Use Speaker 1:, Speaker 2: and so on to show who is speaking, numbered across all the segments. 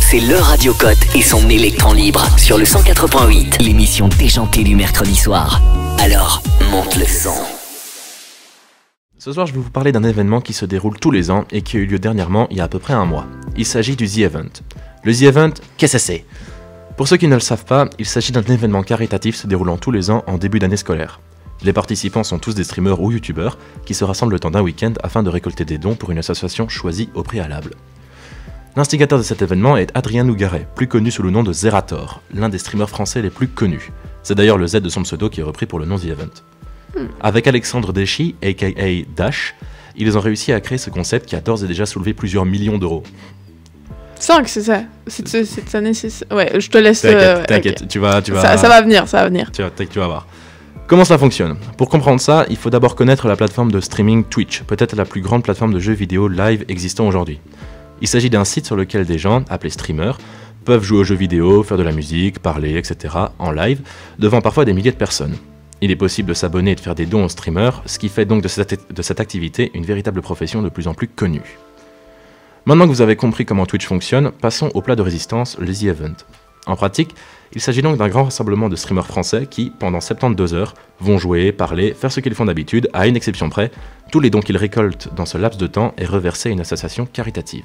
Speaker 1: c'est le Radio Cote et son électron libre sur le 104.8, l'émission déjantée du mercredi soir. Alors, monte le son.
Speaker 2: Ce soir, je vais vous parler d'un événement qui se déroule tous les ans et qui a eu lieu dernièrement, il y a à peu près un mois. Il s'agit du The Event. Le The Event, qu'est-ce que c'est ? Pour ceux qui ne le savent pas, il s'agit d'un événement caritatif se déroulant tous les ans en début d'année scolaire. Les participants sont tous des streamers ou youtubeurs qui se rassemblent le temps d'un week-end afin de récolter des dons pour une association choisie au préalable. L'instigateur de cet événement est Adrien Nougaret, plus connu sous le nom de Zerator, l'un des streamers français les plus connus. C'est d'ailleurs le Z de son pseudo qui est repris pour le nom The Event. Avec Alexandre Deschy, aka Dash, ils ont réussi à créer ce concept qui a d'ores et déjà soulevé plusieurs millions d'euros.
Speaker 3: 5, c'est ça. Cette année, c'est ça. Ouais, je te laisse.
Speaker 2: T'inquiète,
Speaker 3: okay.
Speaker 2: tu vas.
Speaker 3: Ça va venir, ça va venir.
Speaker 2: Tu vas voir. Comment cela fonctionne ? Pour comprendre ça, il faut d'abord connaître la plateforme de streaming Twitch, peut-être la plus grande plateforme de jeux vidéo live existant aujourd'hui. Il s'agit d'un site sur lequel des gens, appelés streamers, peuvent jouer aux jeux vidéo, faire de la musique, parler, etc. en live, devant parfois des milliers de personnes. Il est possible de s'abonner et de faire des dons aux streamers, ce qui fait donc de cette activité une véritable profession de plus en plus connue. Maintenant que vous avez compris comment Twitch fonctionne, passons au plat de résistance, le The Event. En pratique, il s'agit donc d'un grand rassemblement de streamers français qui, pendant 72 heures, vont jouer, parler, faire ce qu'ils font d'habitude, à une exception près, tous les dons qu'ils récoltent dans ce laps de temps est reversé à une association caritative.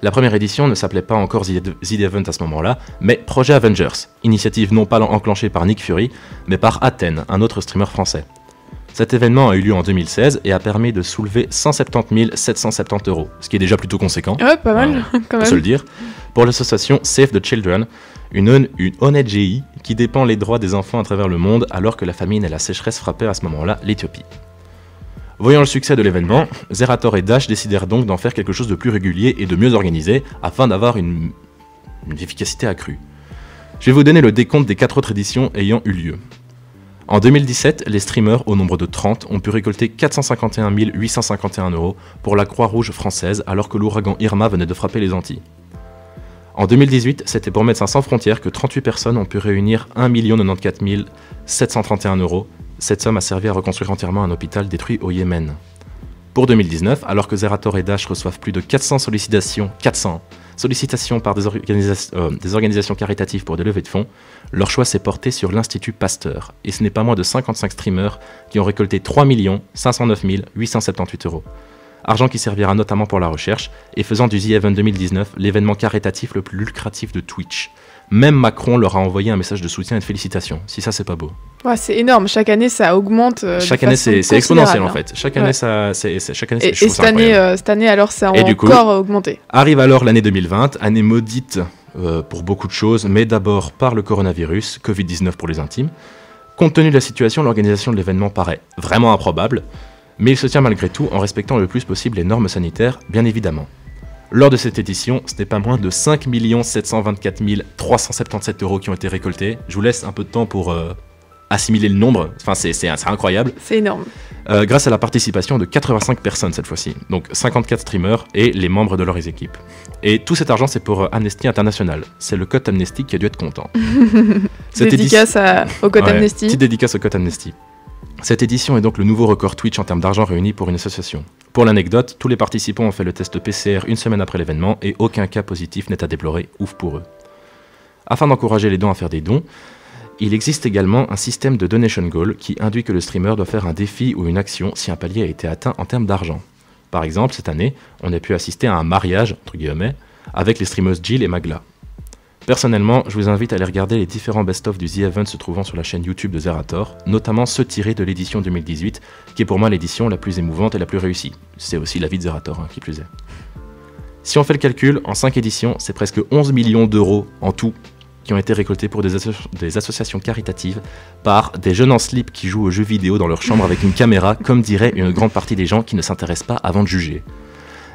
Speaker 2: La première édition ne s'appelait pas encore The Event à ce moment-là, mais Projet Avengers, initiative non pas enclenchée par Nick Fury, mais par Athènes, un autre streamer français. Cet événement a eu lieu en 2016 et a permis de soulever 170 770 €, ce qui est déjà plutôt conséquent.
Speaker 3: Ouais, pas mal, quand même.
Speaker 2: Faut se le dire. Pour l'association Save the Children, une ONG qui défend les droits des enfants à travers le monde alors que la famine et la sécheresse frappaient à ce moment-là l'Éthiopie. Voyant le succès de l'événement, Zerator et Dash décidèrent donc d'en faire quelque chose de plus régulier et de mieux organisé afin d'avoir une efficacité accrue. Je vais vous donner le décompte des 4 autres éditions ayant eu lieu. En 2017, les streamers, au nombre de 30, ont pu récolter 451 851 € pour la Croix-Rouge française alors que l'ouragan Irma venait de frapper les Antilles. En 2018, c'était pour Médecins sans frontières que 38 personnes ont pu réunir 1 094 731 €. Cette somme a servi à reconstruire entièrement un hôpital détruit au Yémen. Pour 2019, alors que Zerator et Dash reçoivent plus de 400 sollicitations par des organisations caritatives pour des levées de fonds, leur choix s'est porté sur l'Institut Pasteur, et ce n'est pas moins de 55 streamers qui ont récolté 3 509 878 €. Argent qui servira notamment pour la recherche, et faisant du The Event 2019 l'événement caritatif le plus lucratif de Twitch. Même Macron leur a envoyé un message de soutien et de félicitations, si ça c'est pas beau.
Speaker 3: Ouais, c'est énorme, chaque année ça augmente.
Speaker 2: Chaque année c'est exponentiel en fait. Chaque année
Speaker 3: et
Speaker 2: cette
Speaker 3: année alors ça a encore augmenté.
Speaker 2: Arrive alors l'année 2020, année maudite pour beaucoup de choses, mais d'abord par le coronavirus, Covid-19 pour les intimes. Compte tenu de la situation, l'organisation de l'événement paraît vraiment improbable, mais il se tient malgré tout en respectant le plus possible les normes sanitaires, bien évidemment. Lors de cette édition, ce n'est pas moins de 5 724 377 € qui ont été récoltés. Je vous laisse un peu de temps pour assimiler le nombre, enfin c'est incroyable.
Speaker 3: C'est énorme.
Speaker 2: Grâce à la participation de 85 personnes cette fois-ci, donc 54 streamers et les membres de leurs équipes. Et tout cet argent c'est pour Amnesty International, c'est le Cote Amnesty qui a dû être content.
Speaker 3: Dédicace au Cote Amnesty.
Speaker 2: Petite dédicace au Cote Amnesty. Cette édition est donc le nouveau record Twitch en termes d'argent réuni pour une association. Pour l'anecdote, tous les participants ont fait le test PCR une semaine après l'événement et aucun cas positif n'est à déplorer, ouf pour eux. Afin d'encourager les dons à faire des dons, il existe également un système de donation goal qui induit que le streamer doit faire un défi ou une action si un palier a été atteint en termes d'argent. Par exemple, cette année, on a pu assister à un mariage, entre guillemets, avec les streameuses Jill et Magla. Personnellement, je vous invite à aller regarder les différents best-of du The Event se trouvant sur la chaîne YouTube de Zerator, notamment ceux tirés de l'édition 2018, qui est pour moi l'édition la plus émouvante et la plus réussie. C'est aussi la vie de Zerator, qui plus est. Si on fait le calcul, en 5 éditions, c'est presque 11 millions d'euros en tout qui ont été récoltés pour des associations caritatives par des jeunes en slip qui jouent aux jeux vidéo dans leur chambre avec une caméra, comme dirait une grande partie des gens qui ne s'intéressent pas avant de juger.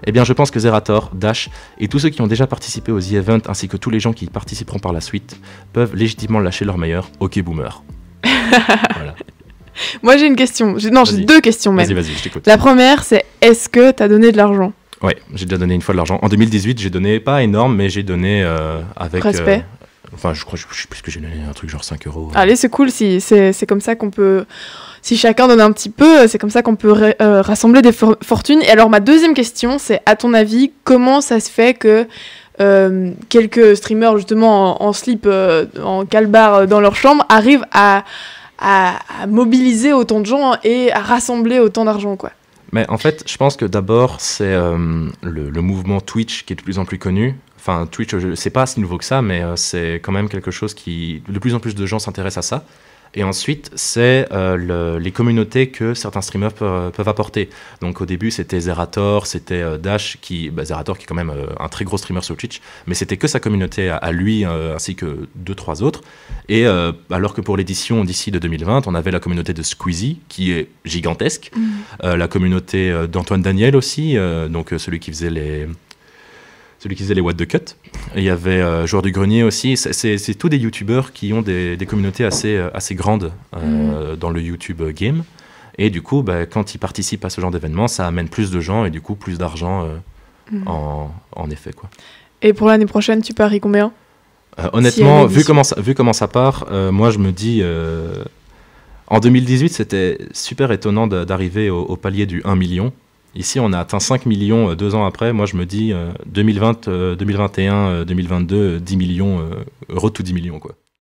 Speaker 2: Eh bien, je pense que Zerator, Dash et tous ceux qui ont déjà participé au The Event ainsi que tous les gens qui y participeront par la suite peuvent légitimement lâcher leur meilleur OK Boomer. Voilà.
Speaker 3: Moi, j'ai une question. J'ai 2 questions même.
Speaker 2: Vas-y, je t'écoute.
Speaker 3: La première, c'est est-ce que tu as donné de l'argent ?
Speaker 2: Ouais, j'ai déjà donné une fois de l'argent. En 2018, j'ai donné, pas énorme, mais j'ai donné avec...
Speaker 3: Respect.
Speaker 2: Enfin, je sais plus que j'ai donné un truc genre 5 €.
Speaker 3: Allez, c'est cool, si c'est comme ça qu'on peut... Si chacun donne un petit peu, c'est comme ça qu'on peut rassembler des fortunes. Et alors, ma deuxième question, c'est, à ton avis, comment ça se fait que quelques streamers justement en slip, en calbar dans leur chambre, arrivent à mobiliser autant de gens et à rassembler autant d'argent, quoi.
Speaker 2: Mais en fait, je pense que d'abord, c'est le mouvement Twitch qui est de plus en plus connu. Enfin, Twitch, c'est pas si nouveau que ça, mais c'est quand même quelque chose qui... De plus en plus de gens s'intéressent à ça. Et ensuite, c'est les communautés que certains streamers peuvent apporter. Donc au début, c'était Zerator, c'était Dash, Zerator qui est quand même un très gros streamer sur Twitch, mais c'était que sa communauté à lui, ainsi que 2-3 autres. Et alors que pour l'édition d'ici de 2020, on avait la communauté de Squeezie, qui est gigantesque, la communauté d'Antoine Daniel aussi, donc celui qui faisait les What the Cut. Et il y avait Joueur du Grenier aussi. C'est tous des youtubeurs qui ont des communautés assez grandes dans le YouTube game. Et du coup, quand ils participent à ce genre d'événement, ça amène plus de gens et du coup plus d'argent en effet, quoi.
Speaker 3: Et pour l'année prochaine, tu paries combien ?
Speaker 2: Honnêtement, vu comment ça part, moi je me dis... en 2018, c'était super étonnant d'arriver au palier du 1 million. Ici, on a atteint 5 millions 2 ans après. Moi, je me dis 2020, 2021, 2022, 10 millions, road to 10 millions, quoi.